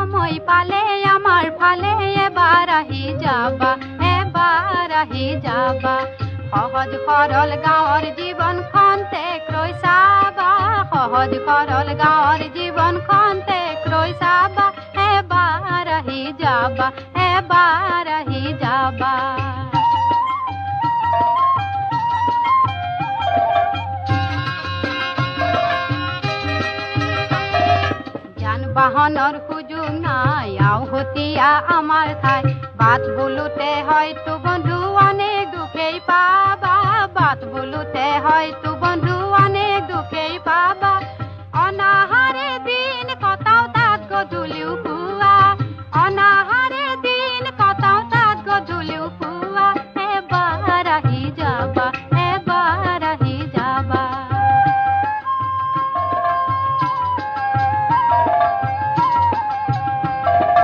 সময় পালে আমাৰ ফালে এবাৰ আহি যাবা, এবাৰ আহি যাবা। সহজ সৰল গাঁৱৰ জীৱন খন্তে ক্ৰৈ চাবা, সহজ সৰল গাঁৱৰ জীৱন খন্তে ক্ৰৈ চাবা, এবাৰ আহি যাবা, এবাৰ আহি যাবা। যান বাহনৰ সুযোগ নাই আউহতীয়া আমাৰ ঠাই, বাট বোলোতে হয়তো বন্ধু অনেক দুখেই পাবা, বাট বোলোতে হয়তো